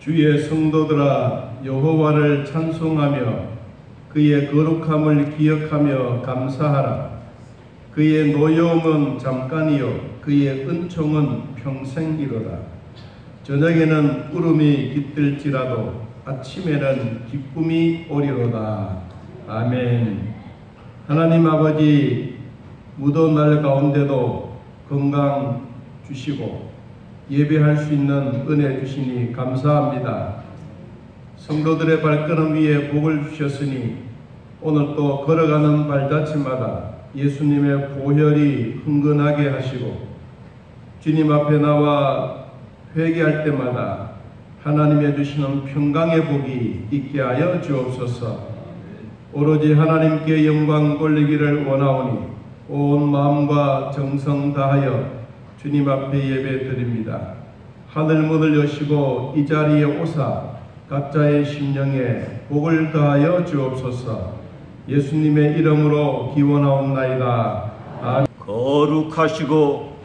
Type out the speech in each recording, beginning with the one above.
주의 성도들아 여호와를 찬송하며 그의 거룩함을 기억하며 감사하라. 그의 노여움은 잠깐이요 그의 은총은 평생이로다. 저녁에는 구름이 깃들지라도 아침에는 기쁨이 오리로다. 아멘. 하나님 아버지, 무더운 날 가운데도 건강 주시고 예배할 수 있는 은혜 주시니 감사합니다. 성도들의 발걸음 위에 복을 주셨으니 오늘 또 걸어가는 발자취마다 예수님의 보혈이 흥건하게 하시고 주님 앞에 나와 회개할 때마다 하나님의 주시는 평강의 복이 있게 하여 주옵소서. 오로지 하나님께 영광 돌리기를 원하오니 온 마음과 정성 다하여 주님 앞에 예배 드립니다. 하늘 문을 여시고 이 자리에 오사 각자의 심령에 복을 더하여 주옵소서. 예수님의 이름으로 기원하옵나이다. 아멘. 거룩하시고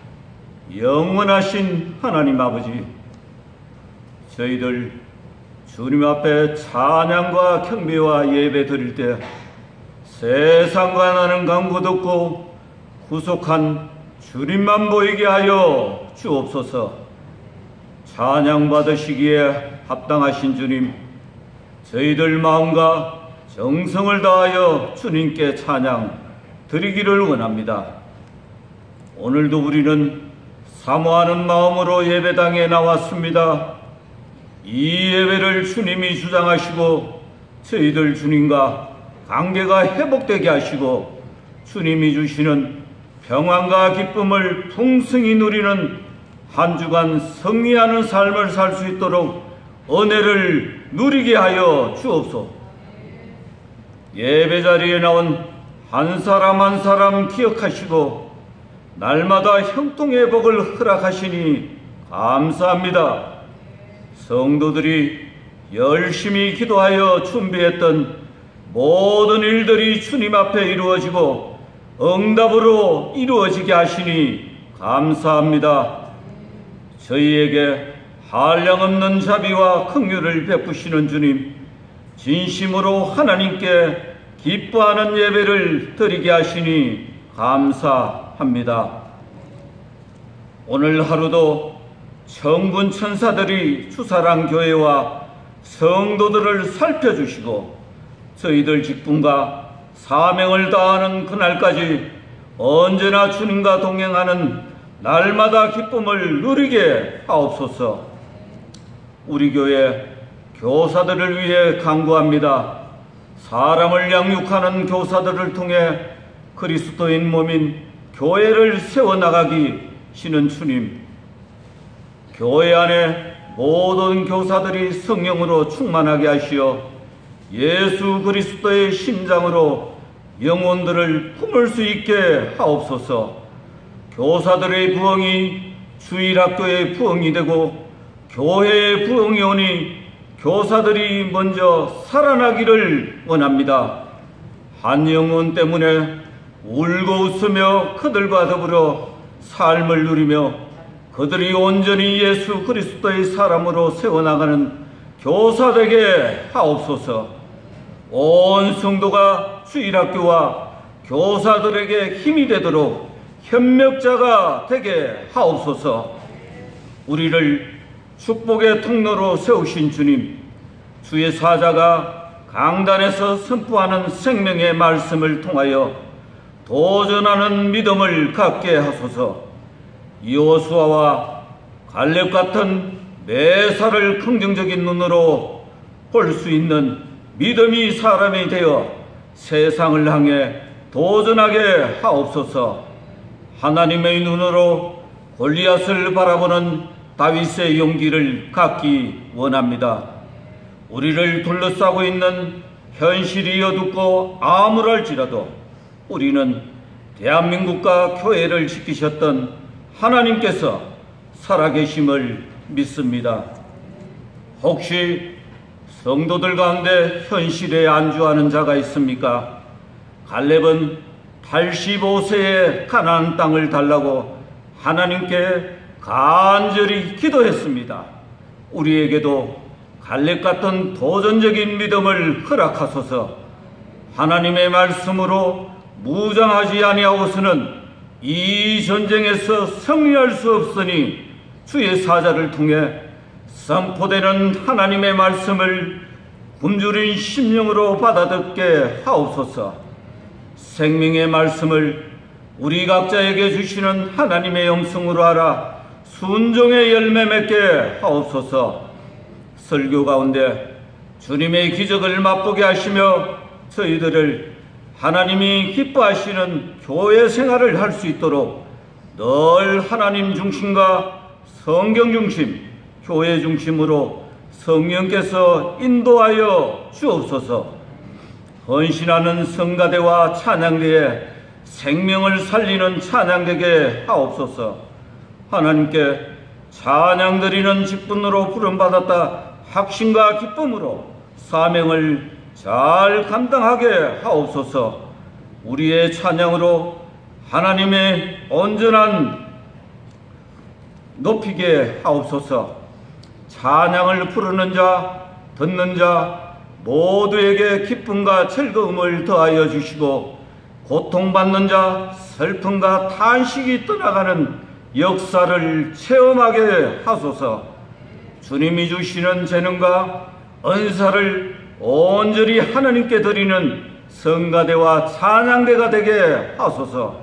영원하신 하나님 아버지, 저희들 주님 앞에 찬양과 경배와 예배 드릴 때 세상과 나는 강구 없고 구속한 주님만 보이게 하여 주옵소서. 찬양 받으시기에 합당하신 주님, 저희들 마음과 정성을 다하여 주님께 찬양 드리기를 원합니다. 오늘도 우리는 사모하는 마음으로 예배당에 나왔습니다. 이 예배를 주님이 주장하시고 저희들 주님과 관계가 회복되게 하시고 주님이 주시는 평안과 기쁨을 풍성히 누리는 한 주간 승리하는 삶을 살 수 있도록 은혜를 누리게 하여 주옵소서. 예배 자리에 나온 한 사람 한 사람 기억하시고 날마다 형통의 복을 허락하시니 감사합니다. 성도들이 열심히 기도하여 준비했던 모든 일들이 주님 앞에 이루어지고 응답으로 이루어지게 하시니 감사합니다. 저희에게 한량없는 자비와 긍휼을 베푸시는 주님, 진심으로 하나님께 기뻐하는 예배를 드리게 하시니 감사합니다. 오늘 하루도 천군 천사들이 주사랑교회와 성도들을 살펴주시고 저희들 직분과 사명을 다하는 그날까지 언제나 주님과 동행하는 날마다 기쁨을 누리게 하옵소서. 우리 교회 교사들을 위해 간구합니다. 사람을 양육하는 교사들을 통해 그리스도인 몸인 교회를 세워나가기 시는 주님, 교회 안에 모든 교사들이 성령으로 충만하게 하시어 예수 그리스도의 심장으로 영혼들을 품을 수 있게 하옵소서. 교사들의 부흥이 주일학교의 부흥이 되고 교회의 부흥이 오니 교사들이 먼저 살아나기를 원합니다. 한 영혼 때문에 울고 웃으며 그들과 더불어 삶을 누리며 그들이 온전히 예수 그리스도의 사람으로 세워나가는 교사 되게 하옵소서. 온 성도가 주일학교와 교사들에게 힘이 되도록 협력자가 되게 하옵소서. 우리를 축복의 통로로 세우신 주님, 주의 사자가 강단에서 선포하는 생명의 말씀을 통하여 도전하는 믿음을 갖게 하소서. 여호수아와 갈렙 같은 매사를 긍정적인 눈으로 볼 수 있는 믿음이 사람이 되어 세상을 향해 도전하게 하옵소서. 하나님의 눈으로 골리앗을 바라보는 다윗의 용기를 갖기 원합니다. 우리를 둘러싸고 있는 현실이 어둡고 암울할지라도 우리는 대한민국과 교회를 지키셨던 하나님께서 살아계심을 믿습니다. 혹시 성도들 가운데 현실에 안주하는 자가 있습니까? 갈렙은 85세에 가나안 땅을 달라고 하나님께 간절히 기도했습니다. 우리에게도 갈렙 같은 도전적인 믿음을 허락하소서. 하나님의 말씀으로 무장하지 아니하고서는 이 전쟁에서 승리할 수 없으니 주의 사자를 통해 선포되는 하나님의 말씀을 굶주린 심령으로 받아듣게 하옵소서. 생명의 말씀을 우리 각자에게 주시는 하나님의 영성으로 알아 순종의 열매 맺게 하옵소서. 설교 가운데 주님의 기적을 맛보게 하시며 저희들을 하나님이 기뻐하시는 교회 생활을 할 수 있도록 늘 하나님 중심과 성경 중심, 교회 중심으로 성령께서 인도하여 주옵소서. 헌신하는 성가대와 찬양대에 생명을 살리는 찬양되게 하옵소서. 하나님께 찬양드리는 직분으로 부름받았다 확신과 기쁨으로 사명을 잘 감당하게 하옵소서. 우리의 찬양으로 하나님의 온전한 높이게 하옵소서. 찬양을 부르는 자, 듣는 자 모두에게 기쁨과 즐거움을 더하여 주시고 고통받는 자, 슬픔과 탄식이 떠나가는 역사를 체험하게 하소서. 주님이 주시는 재능과 은사를 온전히 하나님께 드리는 성가대와 찬양대가 되게 하소서.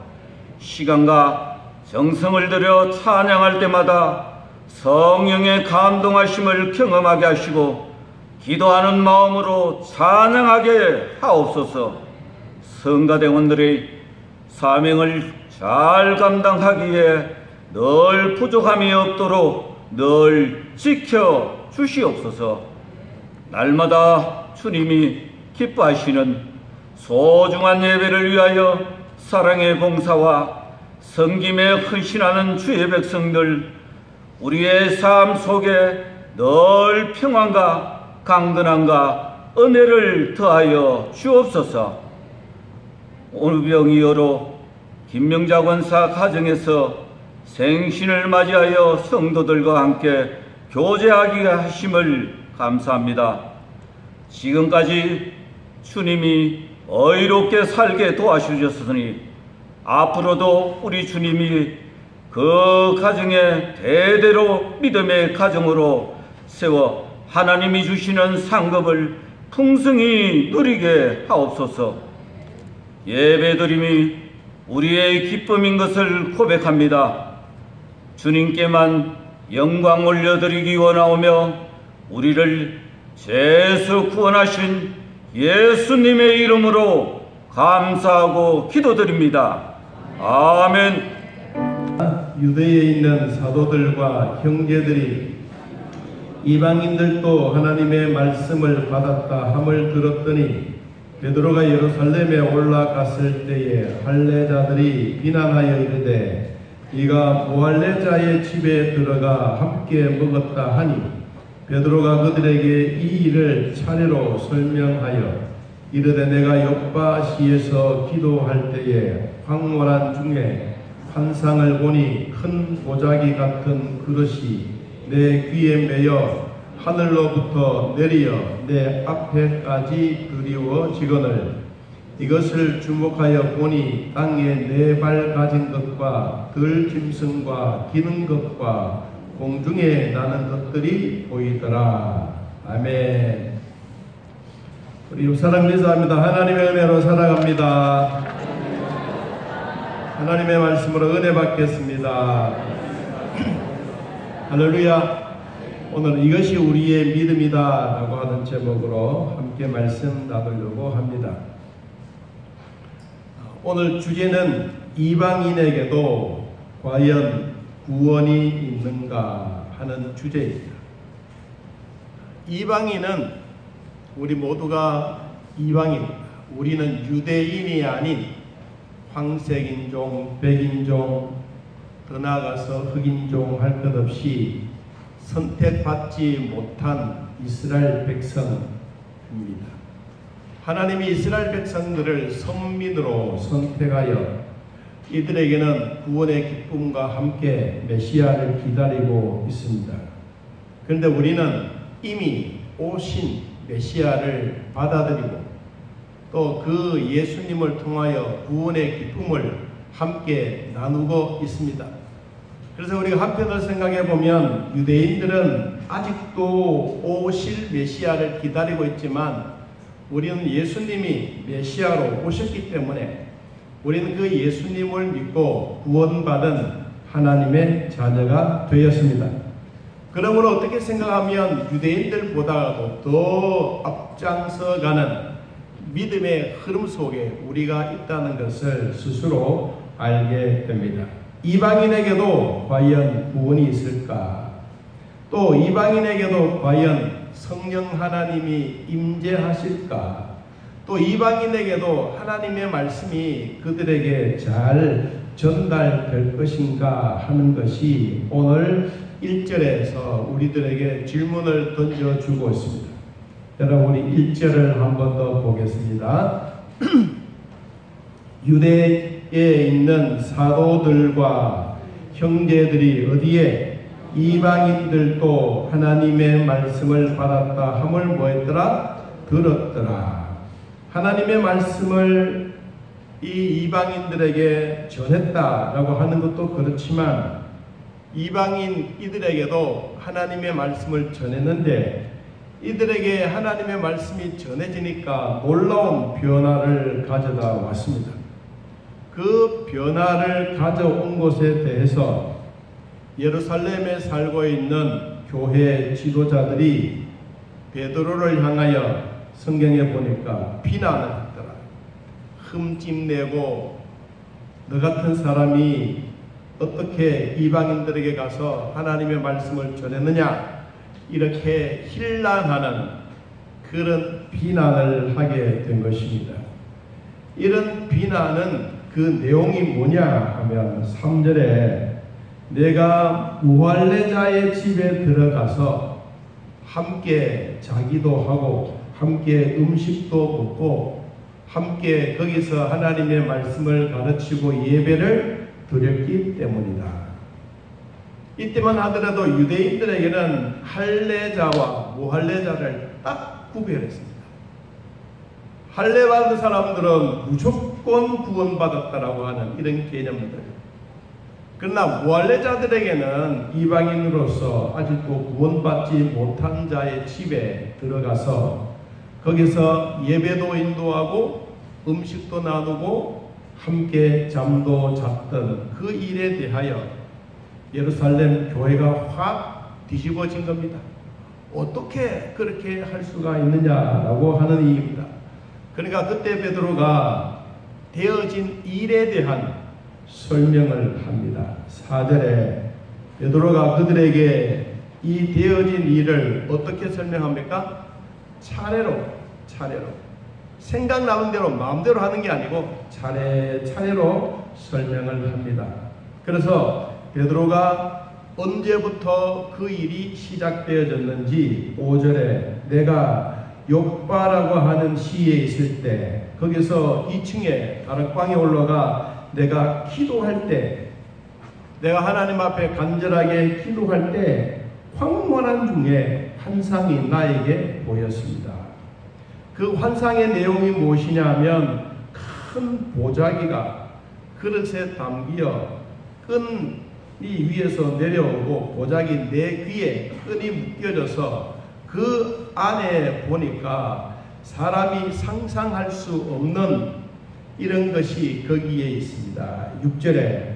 시간과 정성을 들여 찬양할 때마다 성령의 감동하심을 경험하게 하시고 기도하는 마음으로 찬양하게 하옵소서. 성가대원들의 사명을 잘 감당하기에 늘 부족함이 없도록 늘 지켜 주시옵소서. 날마다 주님이 기뻐하시는 소중한 예배를 위하여 사랑의 봉사와 섬김에 헌신하는 주의 백성들, 우리의 삶 속에 늘 평안과 강건함과 은혜를 더하여 주옵소서. 오병이어로 김명자 권사 가정에서 생신을 맞이하여 성도들과 함께 교제하게 하심을 감사합니다. 지금까지 주님이 의롭게 살게 도와주셨으니 앞으로도 우리 주님이 그 가정에 대대로 믿음의 가정으로 세워 하나님이 주시는 상급을 풍성히 누리게 하옵소서. 예배드림이 우리의 기쁨인 것을 고백합니다. 주님께만 영광 올려드리기 원하오며 우리를 죄에서 구원하신 예수님의 이름으로 감사하고 기도드립니다. 아멘. 유대에 있는 사도들과 형제들이 이방인들도 하나님의 말씀을 받았다 함을 들었더니 베드로가 예루살렘에 올라갔을 때에 할례자들이 비난하여 이르되 이가 무할례자의 집에 들어가 함께 먹었다 하니 베드로가 그들에게 이 일을 차례로 설명하여 이르되 내가 요빠시에서 기도할 때에 황홀한 중에 환상을 보니 큰 보자기 같은 그릇이 내 귀에 매여 하늘로부터 내리어 내 앞에까지 드리워지거늘 이것을 주목하여 보니 땅에 네 발 가진 것과 들짐승과 기는 것과 공중에 나는 것들이 보이더라. 아멘. 우리 육사랑 인사합니다. 하나님의 은혜로 살아갑니다. 하나님의 말씀으로 은혜 받겠습니다. 할렐루야. 오늘 이것이 우리의 믿음이다 라고 하는 제목으로 함께 말씀 나누려고 합니다. 오늘 주제는 이방인에게도 과연 구원이 있는가 하는 주제입니다. 이방인은 우리 모두가 이방인입니다. 우리는 유대인이 아닌 황색인종, 백인종, 더 나아가서 흑인종 할 것 없이 선택받지 못한 이스라엘 백성입니다. 하나님이 이스라엘 백성들을 선민으로 선택하여 이들에게는 구원의 기쁨과 함께 메시아를 기다리고 있습니다. 그런데 우리는 이미 오신 메시아를 받아들이고 또 그 예수님을 통하여 구원의 기쁨을 함께 나누고 있습니다. 그래서 우리가 한편으로 생각해 보면 유대인들은 아직도 오실 메시아를 기다리고 있지만 우리는 예수님이 메시아로 오셨기 때문에 우리는 그 예수님을 믿고 구원받은 하나님의 자녀가 되었습니다. 그러므로 어떻게 생각하면 유대인들보다도 더 앞장서가는 믿음의 흐름 속에 우리가 있다는 것을 스스로 알게 됩니다. 이방인에게도 과연 구원이 있을까? 또 이방인에게도 과연 성령 하나님이 임재하실까? 또 이방인에게도 하나님의 말씀이 그들에게 잘 전달될 것인가 하는 것이 오늘 1절에서 우리들에게 질문을 던져주고 있습니다. 여러분 우리 1절을 한 번 더 보겠습니다. 유대에 있는 사도들과 형제들이 어디에 이방인들도 하나님의 말씀을 받았다 함을 뭐했더라? 들었더라. 하나님의 말씀을 이 이방인들에게 전했다라고 하는 것도 그렇지만 이방인 이들에게도 하나님의 말씀을 전했는데 이들에게 하나님의 말씀이 전해지니까 놀라운 변화를 가져다 왔습니다. 그 변화를 가져온 것에 대해서 예루살렘에 살고 있는 교회 지도자들이 베드로를 향하여 성경에 보니까 비난을 했더라. 흠집내고 너 같은 사람이 어떻게 이방인들에게 가서 하나님의 말씀을 전했느냐, 이렇게 힐난하는 그런 비난을 하게 된 것입니다. 이런 비난은 그 내용이 뭐냐 하면 3절에 내가 무할례자의 집에 들어가서 함께 자기도 하고 함께 음식도 먹고 함께 거기서 하나님의 말씀을 가르치고 예배를 드렸기 때문이다. 이때만 하더라도 유대인들에게는 할례자와 무할례자를 딱 구별했습니다. 할례 받은 사람들은 무조건 구원받았다라고 하는 이런 개념들. 그러나 무할례자들에게는 이방인으로서 아직도 구원받지 못한 자의 집에 들어가서 거기서 예배도 인도하고 음식도 나누고 함께 잠도 잤던 그 일에 대하여 예루살렘 교회가 확 뒤집어진 겁니다. 어떻게 그렇게 할 수가 있느냐라고 하는 이유입니다. 그러니까 그때 베드로가 되어진 일에 대한 설명을 합니다. 4절에 베드로가 그들에게 이 되어진 일을 어떻게 설명합니까? 차례로 생각나는 대로 마음대로 하는 게 아니고 차례로 설명을 합니다. 그래서 베드로가 언제부터 그 일이 시작되어졌는지 5절에 내가 욥바라고 하는 시에 있을 때 거기서 2층에 다락방에 올라가 내가 기도할 때, 내가 하나님 앞에 간절하게 기도할 때 황홀한 중에 환상이 나에게 보였습니다. 그 환상의 내용이 무엇이냐 하면 큰 보자기가 그릇에 담겨 끈이 위에서 내려오고 보자기 내 귀에 끈이 묶여져서 그 안에 보니까 사람이 상상할 수 없는 이런 것이 거기에 있습니다. 6절에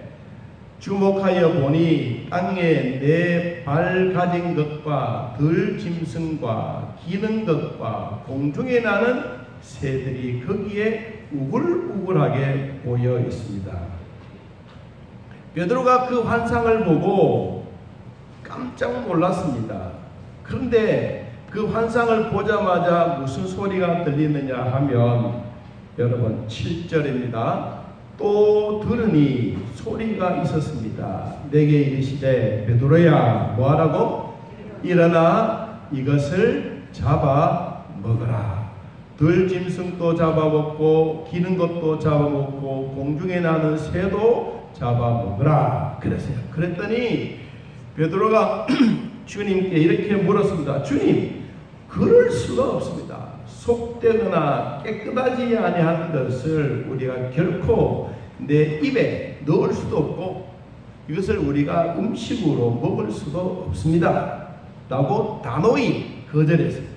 주목하여 보니 땅에 네 발 가진 것과 들 짐승과 기는 것과 공중에 나는 새들이 거기에 우글우글하게 보여 있습니다. 베드로가 그 환상을 보고 깜짝 놀랐습니다. 그런데 그 환상을 보자마자 무슨 소리가 들리느냐 하면 여러분 7절입니다. 또 들으니 소리가 있었습니다. 내게 이르시되 베드로야 뭐하라고? 일어나 이것을 잡아 먹어라. 들짐승도 잡아먹고 기는 것도 잡아먹고 공중에 나는 새도 잡아먹어라 그랬어요. 그랬더니 베드로가 주님께 이렇게 물었습니다. 주님, 그럴 수가 없습니다. 속되거나 깨끗하지 아니한 것을 우리가 결코 내 입에 넣을 수도 없고 이것을 우리가 음식으로 먹을 수도 없습니다 라고 단호히 거절했습니다.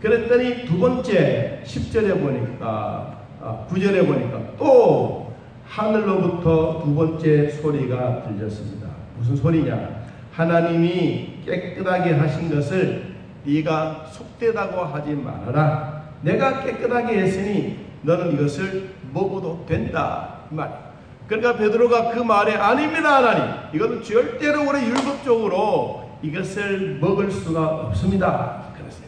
그랬더니 두 번째 10절에 보니까 9절에 보니까 또 하늘로부터 두 번째 소리가 들렸습니다. 무슨 소리냐? 하나님이 깨끗하게 하신 것을 네가 속되다고 하지 말아라. 내가 깨끗하게 했으니 너는 이것을 먹어도 된다 이 말이에요. 그러니까 베드로가 그 말에 아닙니다 하나님, 이것은 절대로 우리 율법적으로 이것을 먹을 수가 없습니다 그랬어요.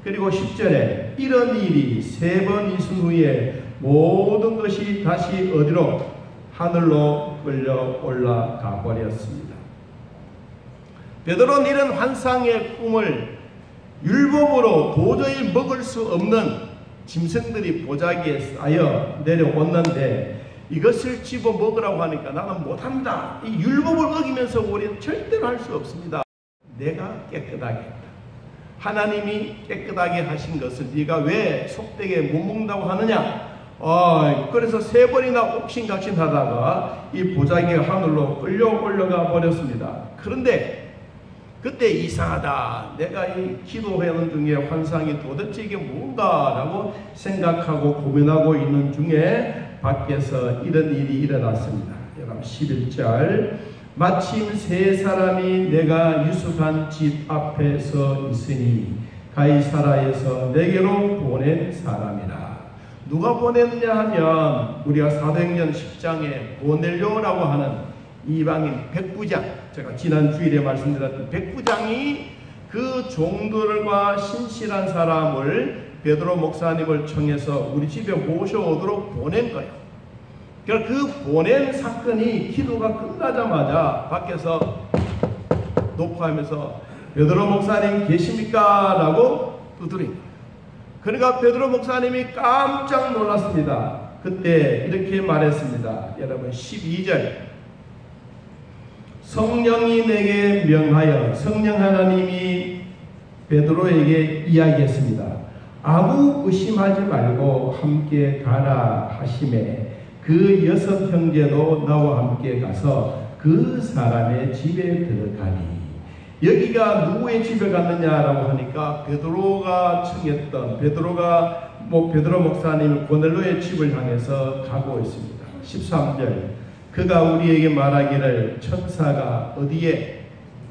그리고 10절에 이런 일이 3번 있은 후에 모든 것이 다시 어디로? 하늘로 끌려 올라가 버렸습니다. 베드로는 이런 환상의 꿈을 율법으로 도저히 먹을 수 없는 짐승들이 보자기에 쌓여 내려왔는데 이것을 집어 먹으라고 하니까 나는 못한다. 이 율법을 어기면서 우리는 절대로 할 수 없습니다. 내가 깨끗하게 했다. 하나님이 깨끗하게 하신 것을 네가 왜 속되게 못 먹는다고 하느냐? 그래서 3번이나 옥신각신하다가 이 보자기가 하늘로 끌려 올라가 버렸습니다. 그런데 그때 이상하다. 내가 이 기도하는 중에 환상이 도대체 이게 뭔가라고 생각하고 고민하고 있는 중에 밖에서 이런 일이 일어났습니다. 여러분 11절 마침 3사람이 내가 유숙한 집 앞에 서 있으니 가이사라에서 내게로 보낸 사람이라. 누가 보냈느냐 하면 우리가 사도행전 10장에 고넬료라고 하는 이방인 백부장, 제가 지난 주일에 말씀드렸던 백부장이 그 종들과 신실한 사람을 베드로 목사님을 청해서 우리 집에 모셔오도록 보낸 거예요. 그러니까 그 보낸 사건이 기도가 끝나자마자 밖에서 녹화하면서 베드로 목사님 계십니까? 라고 두드린 거예요. 그러니까 베드로 목사님이 깜짝 놀랐습니다. 그때 이렇게 말했습니다. 여러분 12절 성령이 내게 명하여, 성령 하나님이 베드로에게 이야기했습니다. 아무 의심하지 말고 함께 가라 하시매 그 6 형제도 나와 함께 가서 그 사람의 집에 들어가니. 여기가 누구의 집에 갔느냐라고 하니까 베드로가 청했던 베드로 목사님 고넬료의 집을 향해서 가고 있습니다. 13절 그가 우리에게 말하기를 천사가 어디에?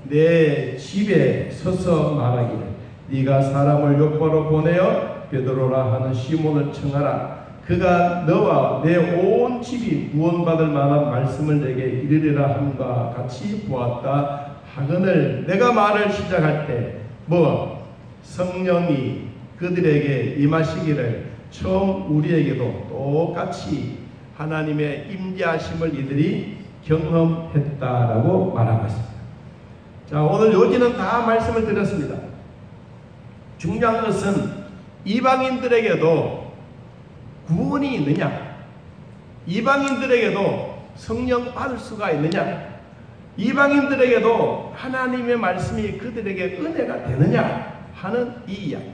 내 집에 서서 말하기를 네가 사람을 요바로 보내어 베드로라 하는 시몬을 청하라. 그가 너와 내 온 집이 구원받을 만한 말씀을 내게 이르리라 함과 같이 보았다 하거늘. 내가 말을 시작할 때 성령이 그들에게 임하시기를 처음 우리에게도 똑같이 하나님의 임재하심을 이들이 경험했다라고 말하고 있습니다. 자, 오늘 여기는 다 말씀을 드렸습니다. 중요한 것은 이방인들에게도 구원이 있느냐? 이방인들에게도 성령 받을 수가 있느냐? 이방인들에게도 하나님의 말씀이 그들에게 은혜가 되느냐? 하는 이 이야기.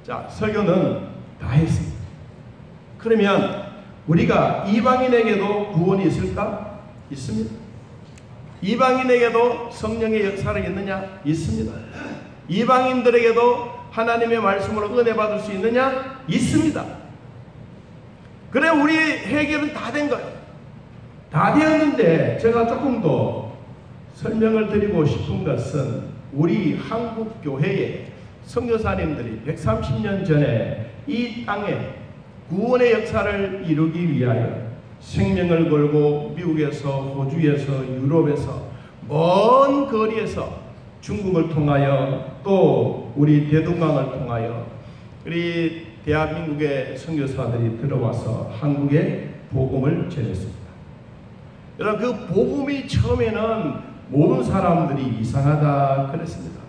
자, 설교는 다 했습니다. 그러면 우리가 이방인에게도 구원이 있을까? 있습니다. 이방인에게도 성령의 역사를 있느냐? 있습니다. 이방인들에게도 하나님의 말씀으로 은혜 받을 수 있느냐? 있습니다. 그래 우리 해결은 다 된 거예요. 다 되었는데 제가 조금 더 설명을 드리고 싶은 것은 우리 한국 교회의 선교사님들이 130년 전에 이 땅에 구원의 역사를 이루기 위하여 생명을 걸고 미국에서 호주에서 유럽에서 먼 거리에서 중국을 통하여 또 우리 대동강을 통하여 우리 대한민국의 선교사들이 들어와서 한국에 복음을 전했습니다. 여러분 그 복음이 처음에는 모든 사람들이 이상하다 그랬습니다.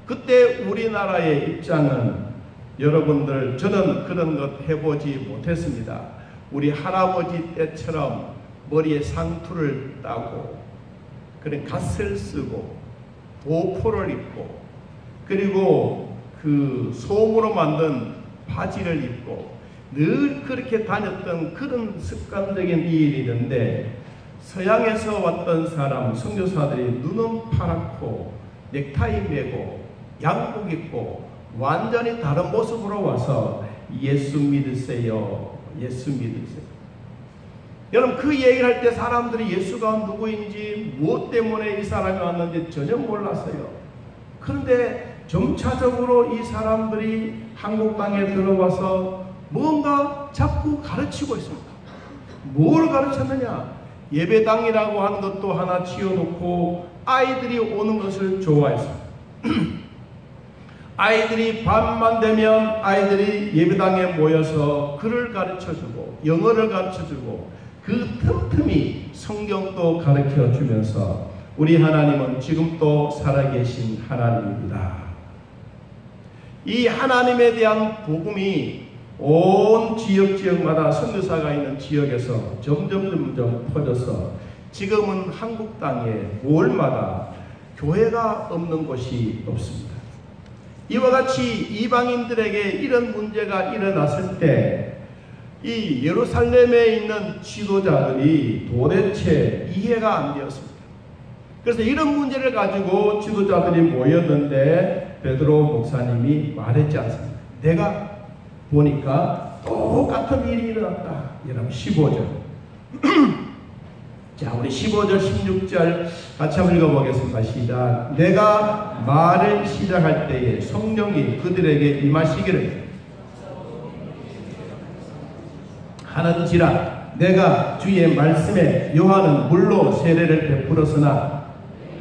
그때 우리나라의 입장은 여러분들 저는 그런 것 해보지 못했습니다. 우리 할아버지 때처럼 머리에 상투를 따고 그런 갓을 쓰고 도포를 입고 그리고 그 솜으로 만든 바지를 입고 늘 그렇게 다녔던 그런 습관적인 일이 있는데, 서양에서 왔던 사람 선교사들이 눈은 파랗고 넥타이 메고 양복 입고 완전히 다른 모습으로 와서 예수 믿으세요, 예수 믿으세요. 여러분, 그 얘기를 할 때 사람들이 예수가 누구인지 무엇 때문에 이 사람이 왔는지 전혀 몰랐어요. 그런데 점차적으로 이 사람들이 한국 땅에 들어와서 뭔가 자꾸 가르치고 있습니다. 뭘 가르쳤느냐? 예배당이라고 하는 것도 하나 지어놓고 아이들이 오는 것을 좋아했어요. 아이들이 밤만 되면 아이들이 예배당에 모여서 글을 가르쳐주고 영어를 가르쳐주고 그 틈틈이 성경도 가르쳐주면서 우리 하나님은 지금도 살아계신 하나님입니다. 이 하나님에 대한 복음이 온 지역마다 선교사가 있는 지역에서 점점 퍼져서 지금은 한국 땅에 몰마다 교회가 없는 곳이 없습니다. 이와 같이 이방인들에게 이런 문제가 일어났을 때 이 예루살렘에 있는 지도자들이 도대체 이해가 안 되었습니다. 그래서 이런 문제를 가지고 지도자들이 모였는데 베드로 목사님이 말했지 않습니까? 내가 보니까 똑같은 일이 일어났다. 여러분 15절. 자, 우리 15절 16절 같이 한번 읽어보겠습니다. 시작. 내가 말을 시작할 때에 성령이 그들에게 임하시기를 하는지라. 내가 주의 말씀에 요한은 물로 세례를 베풀었으나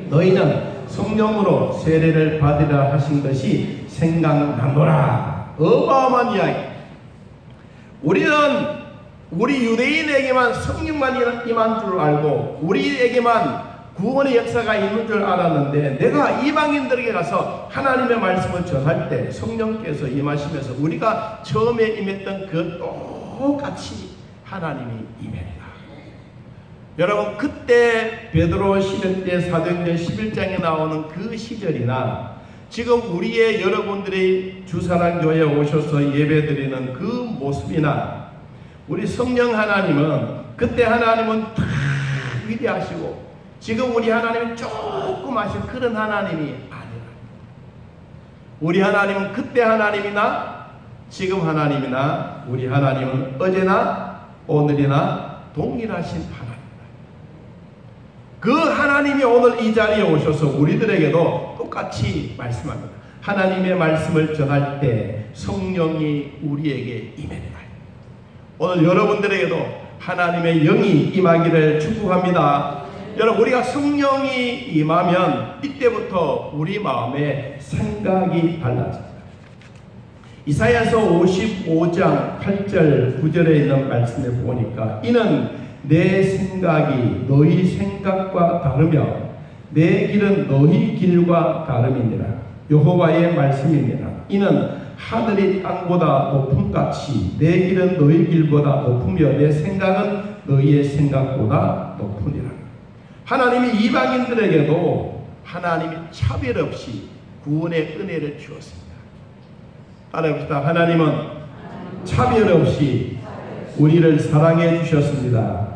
너희는 성령으로 세례를 받으라 하신 것이 생각나노라. 어마어마한 이야기. 우리 유대인에게만 성령만 임한 줄 알고 우리에게만 구원의 역사가 있는 줄 알았는데, 내가 이방인들에게 가서 하나님의 말씀을 전할 때 성령께서 임하시면서 우리가 처음에 임했던 그 똑같이 하나님이 임합니다. 여러분, 그때 베드로 시대 때 사도행전 11장에 나오는 그 시절이나 지금 우리의 여러분들이 주사랑교회에 오셔서 예배드리는 그 모습이나, 우리 성령 하나님은 그때 하나님은 다 위대하시고 지금 우리 하나님은 조금 하신 그런 하나님이 아니라, 우리 하나님은 그때 하나님이나 지금 하나님이나 우리 하나님은 어제나 오늘이나 동일하신 하나님입니다. 그 하나님이 오늘 이 자리에 오셔서 우리들에게도 똑같이 말씀합니다. 하나님의 말씀을 전할 때 성령이 우리에게 임합니다. 오늘 여러분들에게도 하나님의 영이 임하기를 축복합니다. 여러분, 우리가 성령이 임하면 이때부터 우리 마음에 생각이 달라집니다. 이사야서 55장 8절 9절에 있는 말씀에 보니까 이는 내 생각이 너희 생각과 다르며 내 길은 너희 길과 다름이니라. 여호와의 말씀이니라. 이는 하늘이 땅보다 높음같이 내 길은 너희 길보다 높으며 내 생각은 너희의 생각보다 높으니라. 하나님이 이방인들에게도 하나님이 차별 없이 구원의 은혜를 주었습니다. 따라합시다. 하나님은 차별 없이 우리를 사랑해 주셨습니다.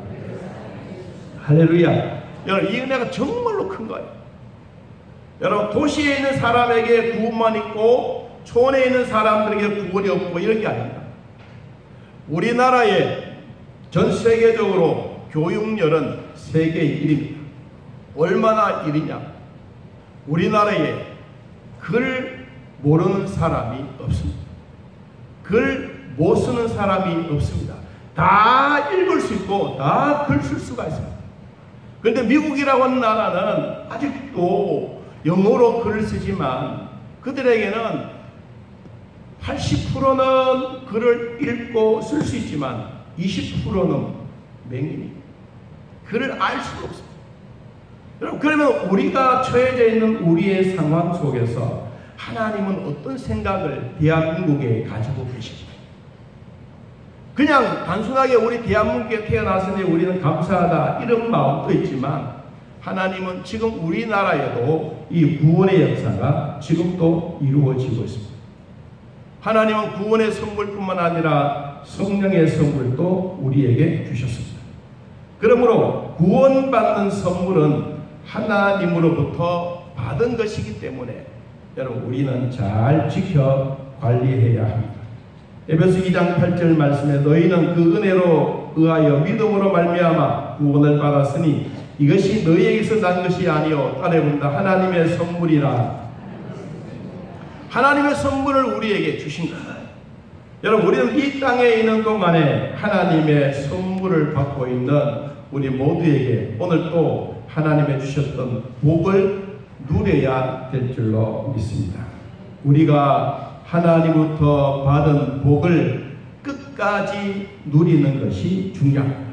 할렐루야. 여러분, 이 은혜가 정말로 큰 거예요. 여러분, 도시에 있는 사람에게 구원만 있고 촌에 있는 사람들에게 구원이 없고 이런 게 아닙니다. 우리나라에 전 세계적으로 교육열은 세계 1위입니다. 얼마나 1위냐? 우리나라에 글 모르는 사람이 없습니다. 글 못 쓰는 사람이 없습니다. 다 읽을 수 있고 다 글 쓸 수가 있습니다. 그런데 미국이라고 하는 나라는 아직도 영어로 글을 쓰지만 그들에게는 80%는 글을 읽고 쓸 수 있지만 20%는 맹인입니다. 글을 알 수가 없습니다. 여러분, 그러면 우리가 처해져 있는 우리의 상황 속에서 하나님은 어떤 생각을 대한민국에 가지고 계십니까? 그냥 단순하게 우리 대한민국에 태어났으니 우리는 감사하다 이런 마음도 있지만, 하나님은 지금 우리나라에도 이 구원의 역사가 지금도 이루어지고 있습니다. 하나님은 구원의 선물뿐만 아니라 성령의 선물도 우리에게 주셨습니다. 그러므로 구원받는 선물은 하나님으로부터 받은 것이기 때문에 여러분 우리는 잘 지켜 관리해야 합니다. 에베소 2장 8절 말씀에 너희는 그 은혜로 의하여 믿음으로 말미암아 구원을 받았으니 이것이 너희에게서 난 것이 아니요 따라본다 하나님의 선물이라. 하나님의 선물을 우리에게 주신 겁니다. 여러분 우리는 이 땅에 있는 동안에 하나님의 선물을 받고 있는 우리 모두에게 오늘 또 하나님의 주셨던 복을 누려야 될 줄로 믿습니다. 우리가 하나님부터 받은 복을 끝까지 누리는 것이 중요합니다.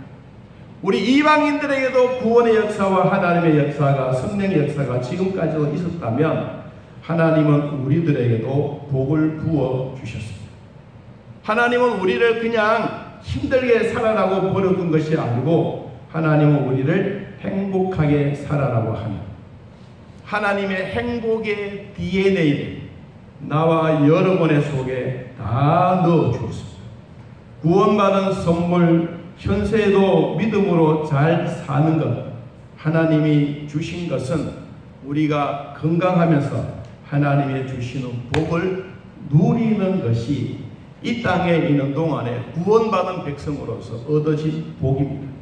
우리 이방인들에게도 구원의 역사와 하나님의 역사가 성령의 역사가 지금까지도 있었다면 하나님은 우리들에게도 복을 부어 주셨습니다. 하나님은 우리를 그냥 힘들게 살아라고 버려둔 것이 아니고 하나님은 우리를 행복하게 살아라고 하는 하나님의 행복의 DNA를 나와 여러분의 속에 다 넣어 주었습니다. 구원받은 선물 현세에도 믿음으로 잘 사는 것 하나님이 주신 것은 우리가 건강하면서 하나님이 주시는 복을 누리는 것이 이 땅에 있는 동안에 구원받은 백성으로서 얻어진 복입니다.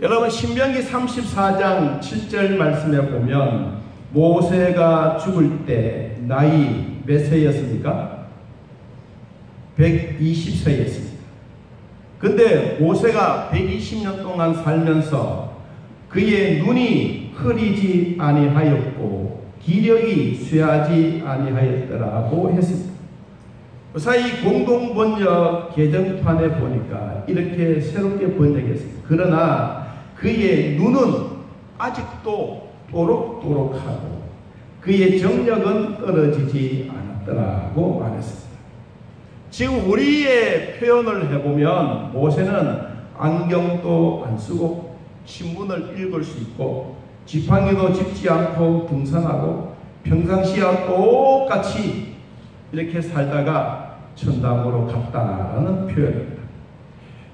여러분 신명기 34장 7절 말씀에 보면 모세가 죽을 때 나이 몇 세였습니까? 120세였습니다. 근데 모세가 120년 동안 살면서 그의 눈이 흐리지 아니하였고 기력이 쇠하지 아니하였더라고 했습니다. 그 사이 공동번역 개정판에 보니까 이렇게 새롭게 번역했습니다. 그러나 그의 눈은 아직도 또록또록하고 그의 정력은 떨어지지 않았더라고 말했습니다. 지금 우리의 표현을 해보면 모세는 안경도 안 쓰고 신문을 읽을 수 있고 지팡이도 짚지 않고 등산하고 평상시와 똑같이 이렇게 살다가 천당으로 갔다라는 표현입니다.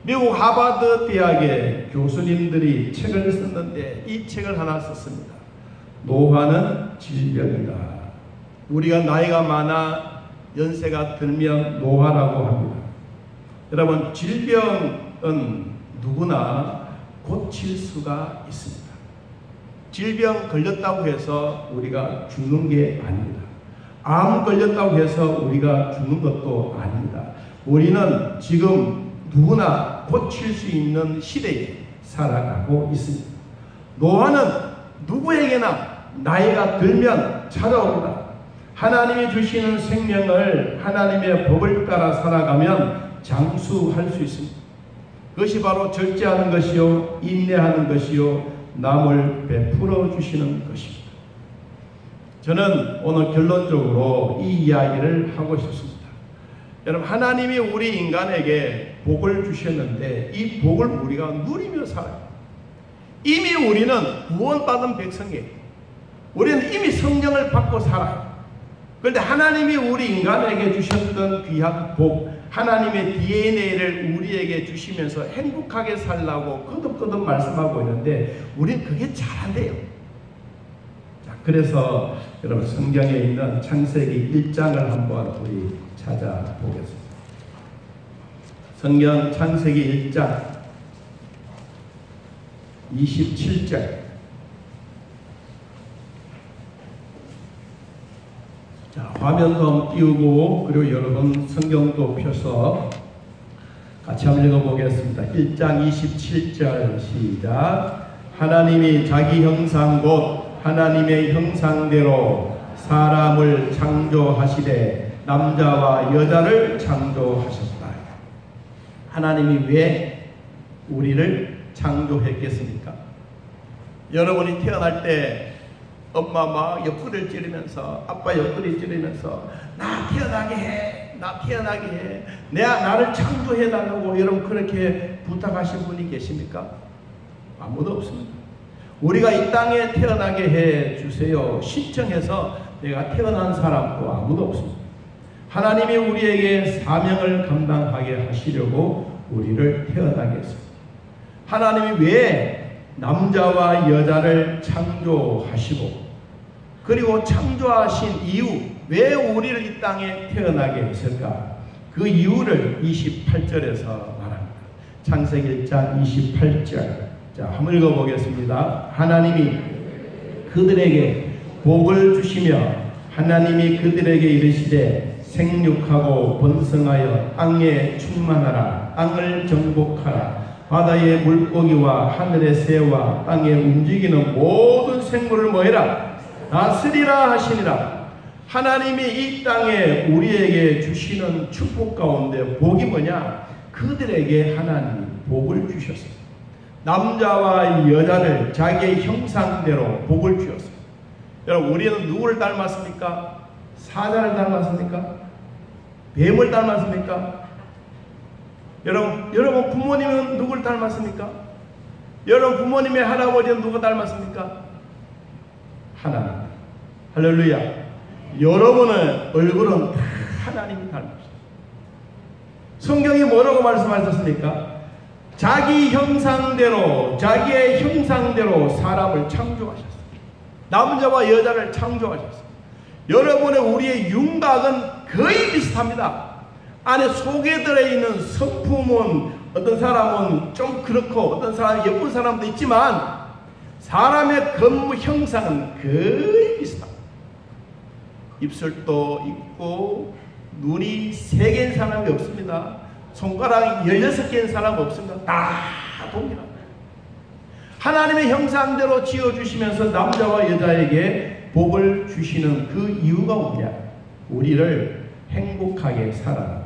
미국 하버드 대학의 교수님들이 책을 썼는데 이 책을 하나 썼습니다. 노화는 질병이다. 우리가 나이가 많아 연세가 들면 노화라고 합니다. 여러분 질병은 누구나 고칠 수가 있습니다. 질병 걸렸다고 해서 우리가 죽는 게 아닙니다. 암 걸렸다고 해서 우리가 죽는 것도 아닙니다. 우리는 지금 누구나 고칠 수 있는 시대에 살아가고 있습니다. 노화는 누구에게나 나이가 들면 찾아옵니다. 하나님이 주시는 생명을 하나님의 법을 따라 살아가면 장수할 수 있습니다. 그것이 바로 절제하는 것이요 인내하는 것이요 남을 베풀어 주시는 것입니다. 저는 오늘 결론적으로 이 이야기를 하고 싶습니다. 여러분 하나님이 우리 인간에게 복을 주셨는데 이 복을 우리가 누리며 살아요. 이미 우리는 구원받은 백성이에요. 우리는 이미 성령을 받고 살아요. 그런데 하나님이 우리 인간에게 주셨던 귀한 복 하나님의 DNA를 우리에게 주시면서 행복하게 살라고 거듭거듭 말씀하고 있는데 우리는 그게 잘 안 돼요. 자, 그래서 여러분 성경에 있는 창세기 1장을 한번 우리 찾아보겠습니다. 성경 창세기 1장 27절. 자, 화면도 띄우고 그리고 여러분 성경도 펴서 같이 한번 읽어보겠습니다. 1장 27절 시작. 하나님이 자기 형상 곧 하나님의 형상대로 사람을 창조하시되 남자와 여자를 창조하셨다. 하나님이 왜 우리를 창조했겠습니까? 여러분이 태어날 때 엄마 막 옆구리를 찌르면서 아빠 옆구리 찌르면서 나 태어나게 해, 나 태어나게 해, 나를 창조해 달라고 여러분 그렇게 부탁하신 분이 계십니까? 아무도 없습니다. 우리가 이 땅에 태어나게 해 주세요 신청해서 내가 태어난 사람도 아무도 없습니다. 하나님이 우리에게 사명을 감당하게 하시려고 우리를 태어나게 했습니다. 하나님이 왜 남자와 여자를 창조하시고 그리고 창조하신 이유, 왜 우리를 이 땅에 태어나게 했을까? 그 이유를 28절에서 말합니다. 창세기 1장 28절. 자, 한번 읽어보겠습니다. 하나님이 그들에게 복을 주시며 하나님이 그들에게 이르시되 생육하고 번성하여 땅에 충만하라. 땅을 정복하라. 바다의 물고기와 하늘의 새와 땅에 움직이는 모든 생물을 뭐해라? 다스리라 하시니라. 하나님이 이 땅에 우리에게 주시는 축복 가운데 복이 뭐냐? 그들에게 하나님이 복을 주셨습니다. 남자와 여자를 자기의 형상대로 복을 주셨습니다. 여러분, 우리는 누구를 닮았습니까? 사자를 닮았습니까? 뱀을 닮았습니까? 여러분 부모님은 누구를 닮았습니까? 여러분 부모님의 할아버지는 누가 닮았습니까? 하나님. 할렐루야. 여러분의 얼굴은 다 하나님이 닮았습니다. 성경이 뭐라고 말씀하셨습니까? 자기 형상대로, 자기의 형상대로 사람을 창조하셨습니다. 남자와 여자를 창조하셨습니다. 여러분의 우리의 윤곽은 거의 비슷합니다. 안에 속에 들어있는 성품은 어떤 사람은 좀 그렇고 어떤 사람은 예쁜 사람도 있지만 사람의 겉모 형상은 거의 비슷합니다. 입술도 있고 눈이 3개인 사람이 없습니다. 손가락이 16개인 사람이 없습니다. 다 동일합니다. 하나님의 형상대로 지어주시면서 남자와 여자에게 복을 주시는 그 이유가 뭐냐? 우리를 행복하게 살아라.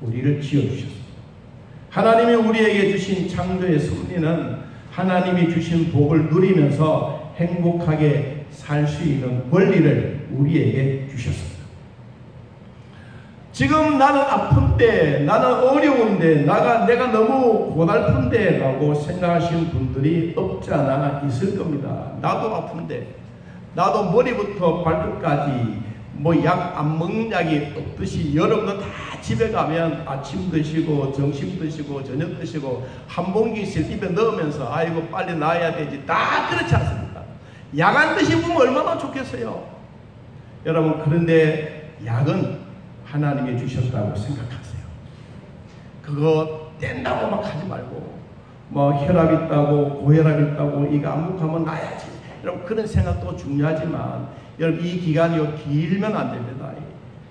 우리를 지어주셨습니다. 하나님이 우리에게 주신 창조의 섭리는 하나님이 주신 복을 누리면서 행복하게 살 수 있는 권리를 우리에게 주셨습니다. 지금 나는 아픈데, 나는 어려운데, 내가 너무 고달픈데 라고 생각하시는 분들이 없지 않아 있을 겁니다. 나도 아픈데, 나도 머리부터 발끝까지 약 안 먹는 약이 없듯이 여러분도 다 집에 가면 아침 드시고 점심 드시고 저녁 드시고 한 봉기씩 입에 넣으면서 아이고 빨리 나아야 되지, 다 그렇지 않습니까? 약 안 드시면 얼마나 좋겠어요. 여러분, 그런데 약은 하나님이 주셨다고 생각하세요. 그거 뗀다고 막 하지 말고 혈압 있다고 고혈압 있다고 이거 안 먹고 하면 나야지, 여러분 그런 생각도 중요하지만 여러분 이 기간이 길면 안 됩니다.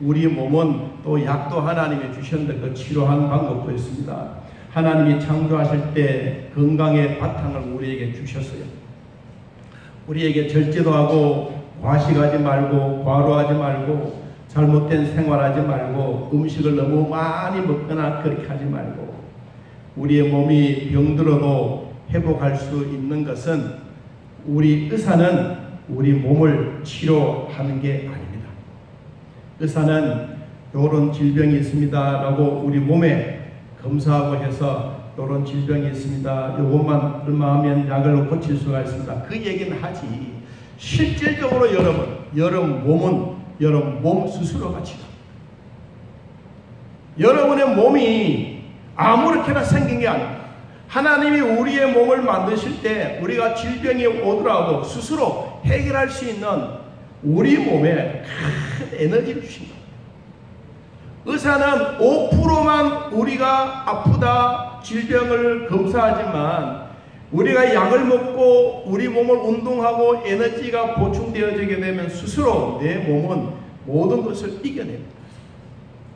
우리 몸은 또 약도 하나님이 주셨는데 그 치료하는 방법도 있습니다. 하나님이 창조하실 때 건강의 바탕을 우리에게 주셨어요. 우리에게 절제도 하고 과식하지 말고 과로하지 말고 잘못된 생활하지 말고 음식을 너무 많이 먹거나 그렇게 하지 말고 우리의 몸이 병들어도 회복할 수 있는 것은 우리 의사는 우리 몸을 치료하는 게 아닙니다. 의사는 이런 질병이 있습니다 라고 우리 몸에 검사하고 해서 이런 질병이 있습니다, 이것만 얼마 하면 약을 고칠 수가 있습니다, 그 얘기는 하지 실질적으로 여러분 몸은 여러분 몸 스스로가 치료. 여러분의 몸이 아무렇게나 생긴 게 아닙니다. 하나님이 우리의 몸을 만드실 때 우리가 질병이 오더라도 스스로 해결할 수 있는 우리 몸에 큰 에너지를 주신다. 의사는 5%만 우리가 아프다 질병을 검사하지만 우리가 약을 먹고 우리 몸을 운동하고 에너지가 보충되어지게 되면 스스로 내 몸은 모든 것을 이겨냅니다.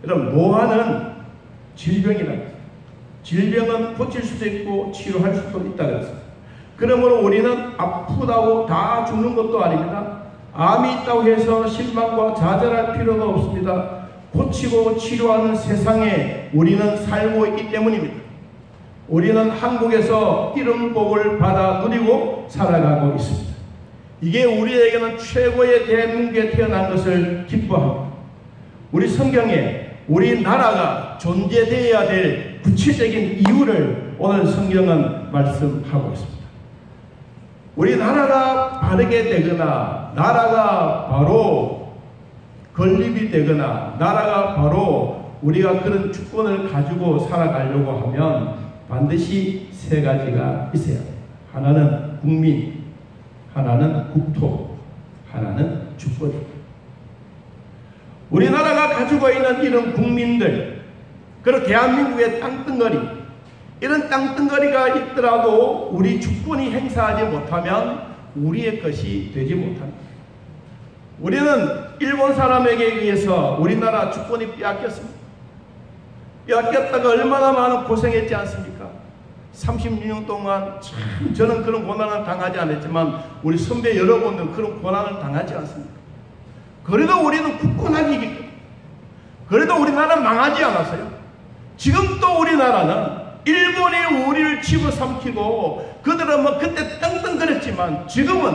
여러분, 노화는 질병이랍니다. 질병은 고칠 수도 있고 치료할 수도 있다 그랬습니다. 그러므로 우리는 아프다고 다 죽는 것도 아닙니다. 암이 있다고 해서 실망과 좌절할 필요가 없습니다. 고치고 치료하는 세상에 우리는 살고 있기 때문입니다. 우리는 한국에서 이런 복을 받아 누리고 살아가고 있습니다. 이게 우리에게는 최고의 대한민국에 태어난 것을 기뻐합니다. 우리 성경에 우리나라가 존재되어야 될 구체적인 이유를 오늘 성경은 말씀하고 있습니다. 우리나라가 바르게 되거나 나라가 바로 건립이 되거나 나라가 바로 우리가 그런 주권을 가지고 살아가려고 하면 반드시 세 가지가 있어야 돼요. 하나는 국민, 하나는 국토, 하나는 주권입니다. 우리나라가 가지고 있는 이런 국민들, 그리고 대한민국의 땅덩어리, 이런 땅덩어리가 있더라도 우리 주권이 행사하지 못하면 우리의 것이 되지 못합니다. 우리는 일본 사람에게 의해서 우리나라 주권이 빼앗겼습니다. 빼앗겼다가 얼마나 많은 고생했지 않습니까? 36년 동안 참 저는 그런 고난을 당하지 않았지만 우리 선배 여러분들은 그런 고난을 당하지 않습니까? 그래도 우리는 굳건하게 이겼거든요. 그래도 우리나라는 망하지 않았어요. 지금 또 우리나라는 일본이 우리를 집어삼키고 그들은 뭐 그때 떵떵거렸지만 지금은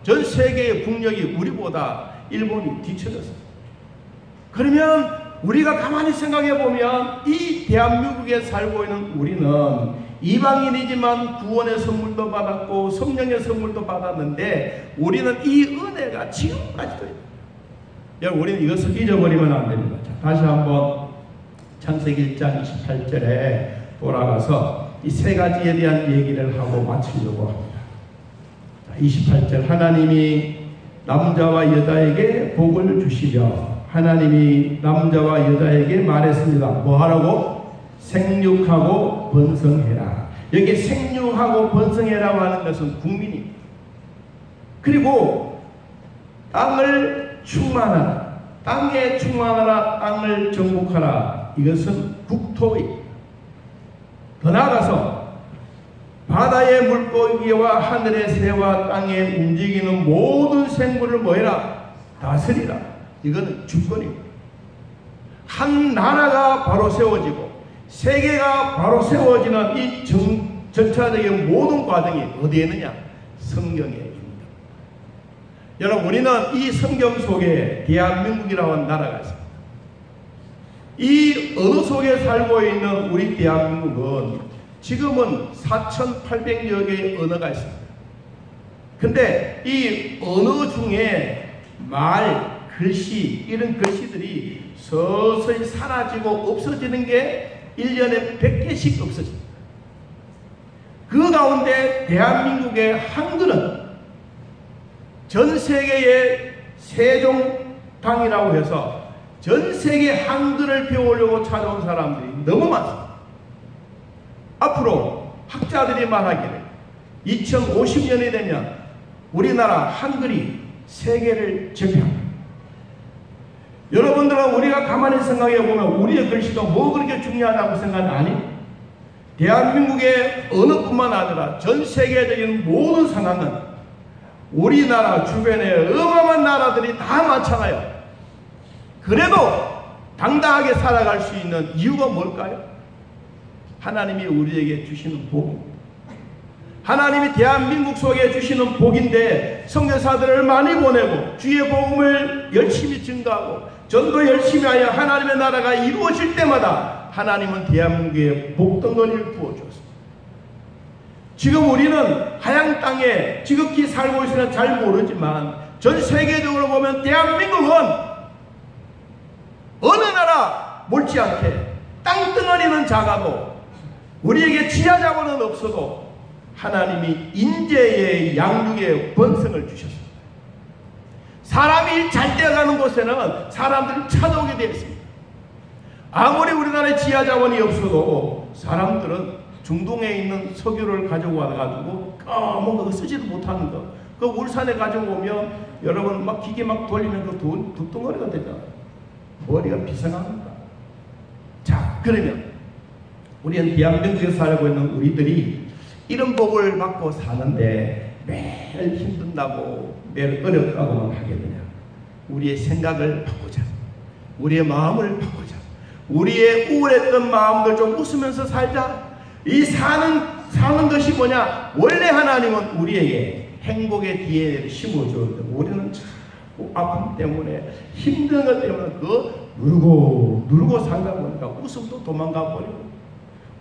전 세계의 국력이 우리보다 일본이 뒤처졌어요. 그러면 우리가 가만히 생각해 보면 이 대한민국에 살고 있는 우리는 이방인이지만 구원의 선물도 받았고 성령의 선물도 받았는데 우리는 이 은혜가 지금까지도 있다. 여러분, 우리는 이것을 잊어버리면 안 됩니다. 자, 다시 한번 창세기 1장 28절에 돌아가서 이 세 가지에 대한 얘기를 하고 마치려고 합니다. 자, 28절 하나님이 남자와 여자에게 복을 주시며 하나님이 남자와 여자에게 말했습니다. 뭐 하라고? 생육하고 번성해라. 여기 생육하고 번성해라고 하는 것은 국민입니다. 그리고 땅을 충만하라. 땅에 충만하라. 땅을 정복하라. 이것은 국토입니다. 더 나아가서 바다의 물고기와 하늘의 새와 땅에 움직이는 모든 생물을 뭐해라? 다스리라. 이거는 주권입니다. 한 나라가 바로 세워지고 세계가 바로 세워지는 이 절차적인 모든 과정이 어디에 있느냐? 성경에 있습니다. 여러분, 우리는 이 성경 속에 대한민국이라고 하는 나라가 있습니다. 이 언어 속에 살고 있는 우리 대한민국은 지금은 4,800여 개의 언어가 있습니다. 근데 이 언어 중에 말, 글씨, 이런 글씨들이 서서히 사라지고 없어지는 게 1년에 100개씩 없어집니다. 그 가운데 대한민국의 한글은 전 세계의 세종당이라고 해서 전 세계 한글을 배우려고 찾아온 사람들이 너무 많습니다. 앞으로 학자들이 말하기를 2050년이 되면 우리나라 한글이 세계를 제패합니다. 여러분들은 우리가 가만히 생각해 보면 우리의 글씨가 뭐 그렇게 중요하다고 생각하니? 대한민국의 언어뿐만 아니라 전 세계적인 모든 상황은 우리나라 주변에 어마어마한 나라들이 다 많잖아요. 그래도 당당하게 살아갈 수 있는 이유가 뭘까요? 하나님이 우리에게 주시는 복입니다. 하나님이 대한민국 속에 주시는 복인데 선교사들을 많이 보내고 주의 복음을 열심히 증거하고 전도 열심히 하여 하나님의 나라가 이루어질 때마다 하나님은 대한민국에 복덩어리를 부어주었습니다. 지금 우리는 하양 땅에 지극히 살고 있으나 잘 모르지만 전 세계적으로 보면 대한민국은 어느 나라 못지않게 땅덩어리는 작아도 우리에게 지하자원은 없어도 하나님이 인재의 양육의 번성을 주셨습니다. 사람이 잘 되어가는 곳에는 사람들이 찾아오게 되어 있습니다. 아무리 우리나라에 지하자원이 없어도 사람들은 중동에 있는 석유를 가지고 와가지고 뭔가 쓰지도 못하는 거, 그 울산에 가지고 오면 여러분 막 기계 막 돌리면 그 두 덩어리가 되잖아요. 머리가 비상합니다. 자, 그러면 우리는 대한민국에 살고 있는 우리들이 이런 복을 받고 사는데 매일 힘든다고 매일 어렵다고만 하겠느냐? 우리의 생각을 바꾸자. 우리의 마음을 바꾸자. 우리의 우울했던 마음들 좀 웃으면서 살자. 이 사는 것이 뭐냐? 원래 하나님은 우리에게 행복의 DNA를 심어주었는데 우리는 자꾸 아픔 때문에 힘든 것 때문에 그거 누르고 살다 보니까 웃음도 도망가 버리고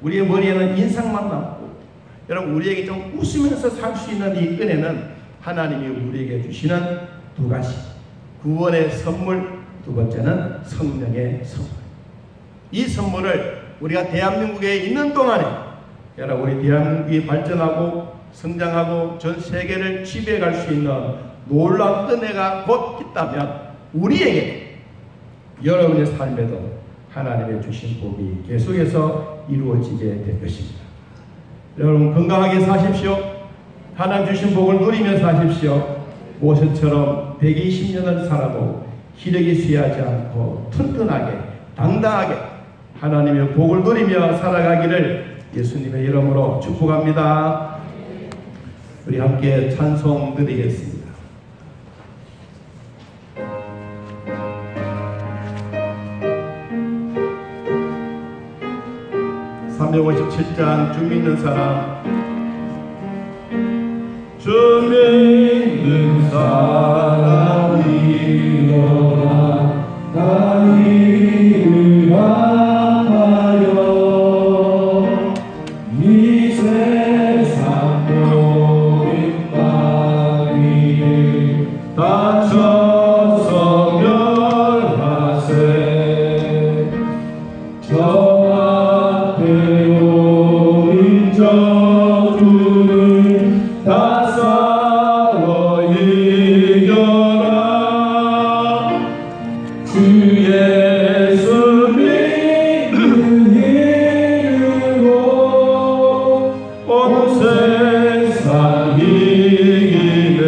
우리의 머리에는 인상만 남고. 여러분, 우리에게 좀 웃으면서 살 수 있는 이 은혜는 하나님이 우리에게 주시는 두 가지, 구원의 선물, 두 번째는 성령의 선물. 이 선물을 우리가 대한민국에 있는 동안에 여러분 우리 대한민국이 발전하고 성장하고 전 세계를 지배할 수 있는 놀라운 은혜가 곧 있다면 우리에게 여러분의 삶에도 하나님의 주신 복이 계속해서 이루어지게 될 것입니다. 여러분 건강하게 사십시오. 하나님 주신 복을 누리며 사십시오. 모세처럼 120년을 살아도 기력이 쇠하지 않고 튼튼하게 당당하게 하나님의 복을 누리며 살아가기를 예수님의 이름으로 축복합니다. 우리 함께 찬송 드리겠습니다. 357장 주 믿는 사람. 주 믿는 사람 일어나 나이를 향하여 이 세상 모든 바위를 다쳐서 멸하세. 저 앞에 오른 적군을 다 싸워 이겨라. 주 예수 믿는 이름으로 온 세상 이기네.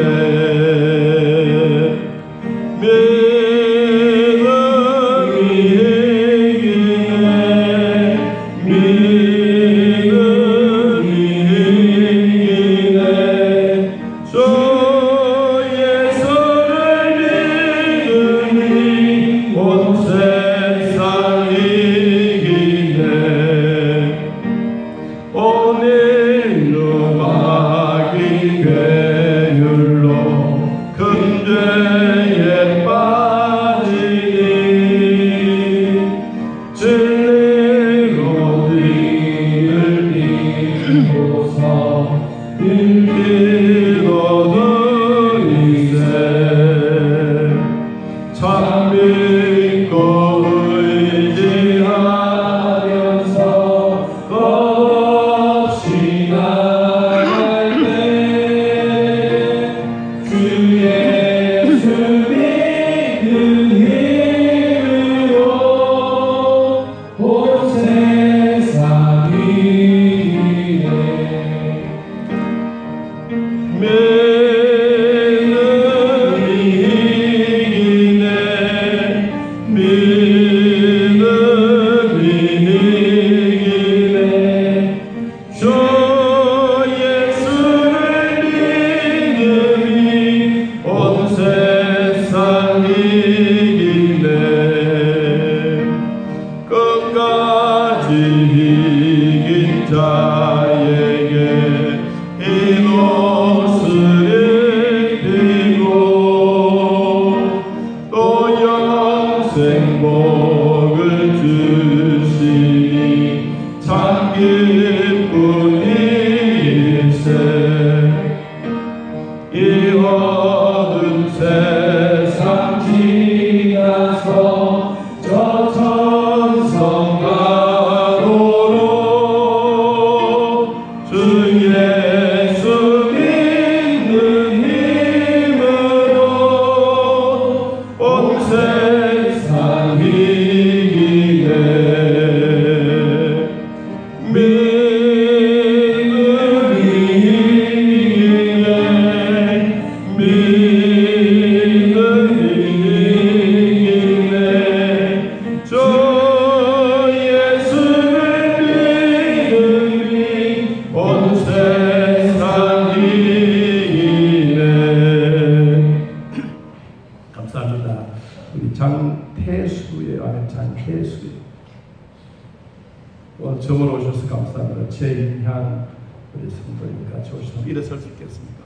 처음으로 오셔서 감사합니다. 최인향 우리 성도님 같이 오셔서 일어설 수 있겠습니까?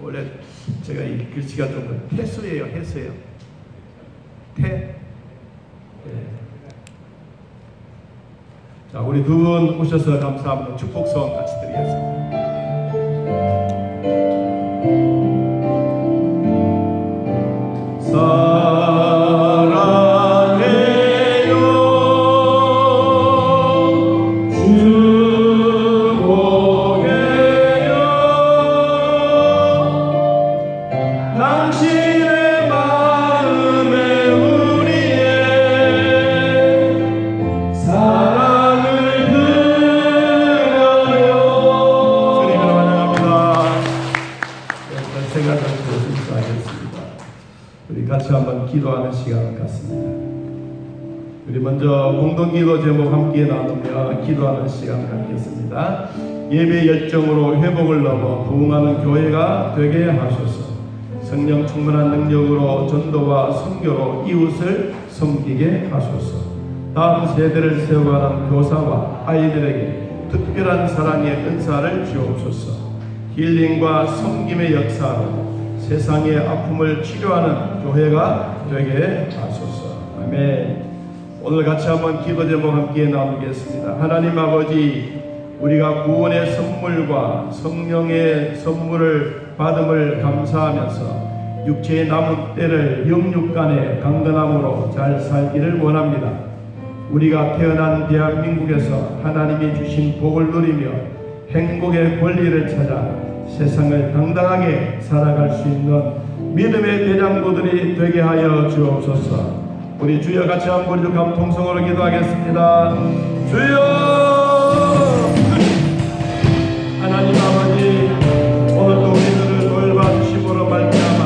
원래 제가 이 글씨가 좀 해수예요. 해수예요. 태. 자, 우리 두 분 오셔서 감사합니다. 축복성 같이 드리겠습니다. 사 수 있어 하겠습니다. 우리 같이 한번 기도하는 시간을 갖습니다. 우리 먼저 공동기도 제목 함께 나누며 기도하는 시간을 갖겠습니다. 예배 열정으로 회복을 넘어 부흥하는 교회가 되게 하소서. 성령 충만한 능력으로 전도와 선교로 이웃을 섬기게 하소서. 다음 세대를 세워가는 교사와 아이들에게 특별한 사랑의 은사를 주옵소서. 힐링과 섬김의 역사로 세상의 아픔을 치료하는 교회가 되게 하소서. 아멘. 오늘 같이 한번 기도 제목 함께 나누겠습니다. 하나님 아버지, 우리가 구원의 선물과 성령의 선물을 받음을 감사하면서 육체의 남은 때를 영육간의 강건함으로 잘 살기를 원합니다. 우리가 태어난 대한민국에서 하나님이 주신 복을 누리며 행복의 권리를 찾아 세상을 당당하게 살아갈 수 있는 믿음의 대장부들이 되게 하여 주옵소서. 우리 주여 같이 한번 우리 감통성으로 기도하겠습니다. 주여! 하나님 아버지, 오늘도 우리들을 돌봐주심으로 말미암아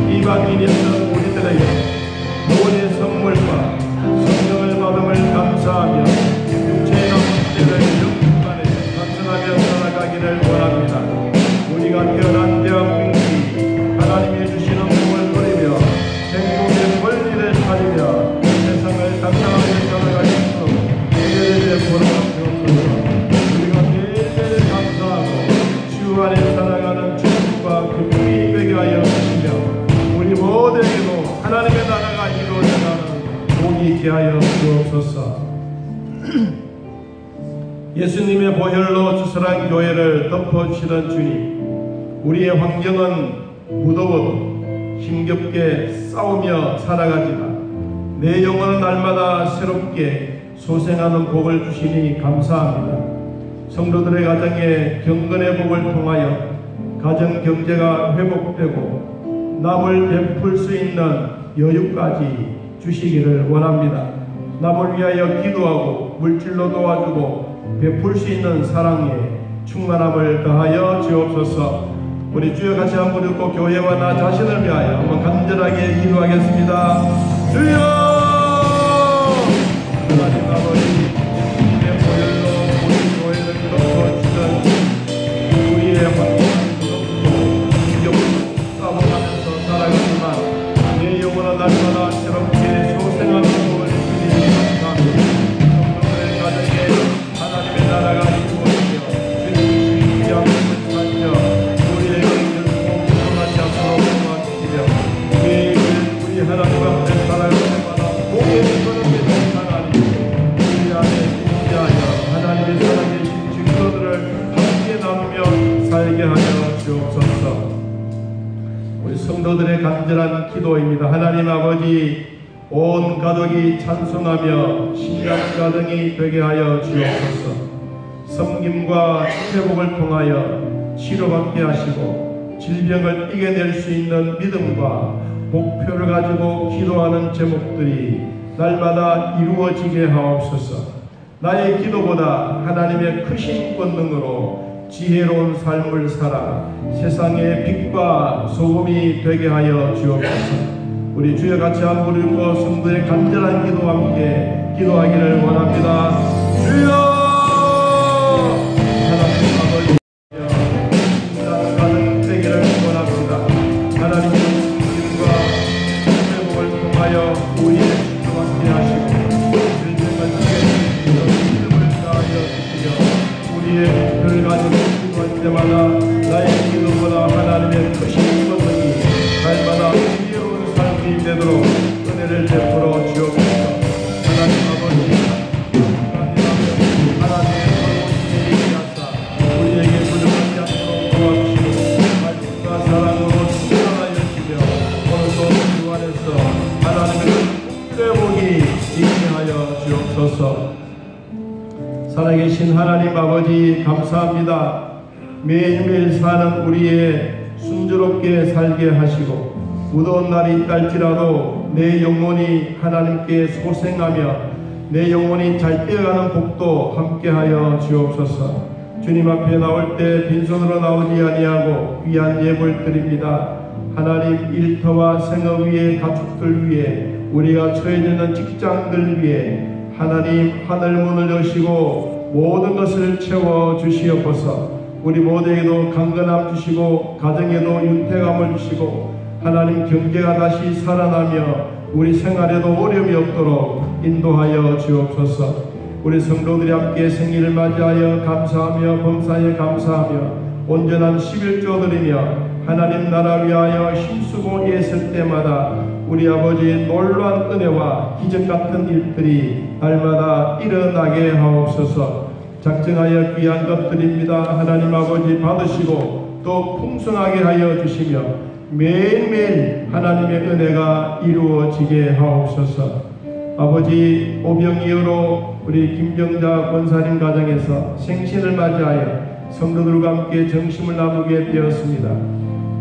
이방인이었던 우리들에게 구원의 선물과 성령을 받음을 감사하며 육체의 남은 때를 영육간에 간증하며 살아가기를 원합니다. 우리가 태어난 대한민국이 하나님이 주시는 복을 누리며 행복의 권리를 찾으며 세상을 당당하게 살아갈 수 있도록 예배를 베풀어 주옵소서. 우리가 매일매일 감사하고 주 안에 살아가는 축복과 기쁨이 되게 하여 주시며 우리 모두에게도 하나님의 나라가 이루어져가는 복이 있게 하여 주옵소서. 예수님의 보혈로 주사랑 교회를 덮어주시던 주님, 우리의 환경은 무더워도 힘겹게 싸우며 살아가지만 내 영혼은 날마다 새롭게 소생하는 복을 주시니 감사합니다. 성도들의 가정에 경건의 복을 통하여 가정 경제가 회복되고 남을 베풀 수 있는 여유까지 주시기를 원합니다. 남을 위하여 기도하고 물질로 도와주고 베풀 수 있는 사랑에 충만함을 더하여 주옵소서. 우리 주여 같이 한번 읽고 교회와 나 자신을 위하여 한번 간절하게 기도하겠습니다. 주여! 하나님 아버지, 내 보혈로 우리 교회를 덮어주시던 우리의 환경은 무섭고 싸움하면서 살아가지만 내 영혼은 날마다 새롭게 소생하는 복을 주시니 감사합니다. 성도들의 가정에 하나님의 나라가 이루어지며 주님이 귀함을 살며 우리에게 결코 불평하지 않도록 도와주시며 매일 우리 하나님 앞에 살아갈 때마다 복의 선언이 하나님 우리 안에 인지하여 하나님의 살아계신 증거들을 함께 나누며 살게 하여 주옵소서. 우리 성도들의 간절한 기도입니다. 하나님 아버지, 온 가족이 찬송하며 신랑 가정이 되게 하여 주옵소서. 섬김과 회복을 통하여 치료받게 하시고 질병을 이겨낼 수 있는 믿음과 목표를 가지고 기도하는 제목들이 날마다 이루어지게 하옵소서. 나의 기도보다 하나님의 크신 권능으로 지혜로운 삶을 살아 세상의 빛과 소금이 되게 하여 주옵소서. 우리 주여 같이 한번 부르고 성도의 간절한 기도와 함께 기도하기를 원합니다. 주여! 하나님 아버지, 나는 가정 되기를 원합니다. 하나님의 성김과 회복을 통하여 우리의 축복하게 하시고 질병을 이겨내시며 믿음을 다하여 주시며 우리의 별가지고 기도할 때마다 나의 기도보다 하나님의 크신 권능이 날마다 되도록 은혜를 베풀어 주옵소서. 하나님 아버지, 하나님의 선하심에 얘기하사 우리에게 부족하지 않도록 도와주시고 말씀과 사랑으로 충만하여 주시며 오늘도 주 안에서 하나님의 특별의 복이 있게 하여 주옵소서. 살아계신 하나님 아버지, 감사합니다. 매일매일 사는 우리의 순조롭게 살게 하시고 무더운 날이 있달지라도 내 영혼이 하나님께 소생하며 내 영혼이 잘 뛰어가는 복도 함께하여 주옵소서. 주님 앞에 나올 때 빈손으로 나오지 아니하고 귀한 예물 드립니다. 하나님, 일터와 생업 위에 가축들 위에 우리가 처해 있는 직장들 위에 하나님 하늘 문을 여시고 모든 것을 채워 주시옵소서. 우리 모두에게도 강건함 주시고 가정에도 윤택함을 주시고 하나님 경제가 다시 살아나며 우리 생활에도 어려움이 없도록 인도하여 주옵소서. 우리 성도들이 함께 생일을 맞이하여 감사하며 범사에 감사하며 온전한 11조 드리며 하나님 나라 위하여 힘쓰고 애쓸 때마다 우리 아버지의 놀라운 은혜와 기적같은 일들이 날마다 일어나게 하옵소서. 작정하여 귀한 것 드립니다. 하나님 아버지 받으시고 또 풍성하게 하여 주시며 매일매일 하나님의 은혜가 이루어지게 하옵소서. 아버지, 오병이어로 우리 김정자 권사님 가정에서 생신을 맞이하여 성도들과 함께 정심을 나누게 되었습니다.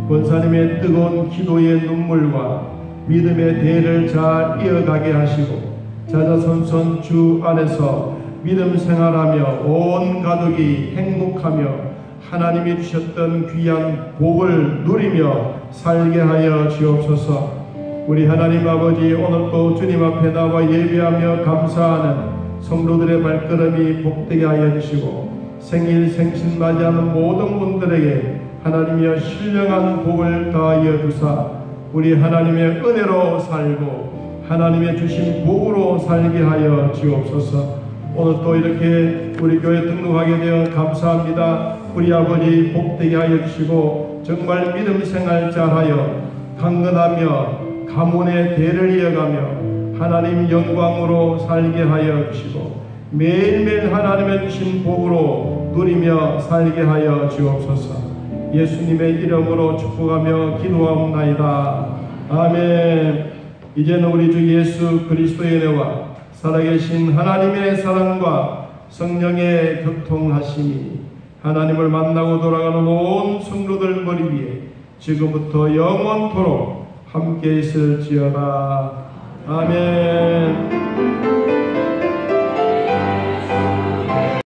권사님의 뜨거운 기도의 눈물과 믿음의 대를 잘 이어가게 하시고 자자손손 주 안에서 믿음 생활하며 온 가족이 행복하며 하나님이 주셨던 귀한 복을 누리며 살게 하여 주옵소서. 우리 하나님 아버지, 오늘도 주님 앞에 나와 예배하며 감사하는 성도들의 발걸음이 복되게 하여 주시고 생일 생신 맞이하는 모든 분들에게 하나님이여 신령한 복을 더하여 주사 우리 하나님의 은혜로 살고 하나님의 주신 복으로 살게 하여 주옵소서. 오늘 또 이렇게 우리 교회 등록하게 되어 감사합니다. 우리 아버지 복되게 하여 주시고 정말 믿음 생활 잘하여 강건하며 가문의 대를 이어가며 하나님 영광으로 살게 하여 주시고 매일매일 하나님의 주신 복으로 누리며 살게 하여 주옵소서. 예수님의 이름으로 축복하며 기도하옵나이다. 아멘. 이제는 우리 주 예수 그리스도의 은혜와 살아계신 하나님의 사랑과 성령의 교통하심이 하나님을 만나고 돌아가는 온 성도들 머리 위에 지금부터 영원토록 함께 있을지어다. 아멘.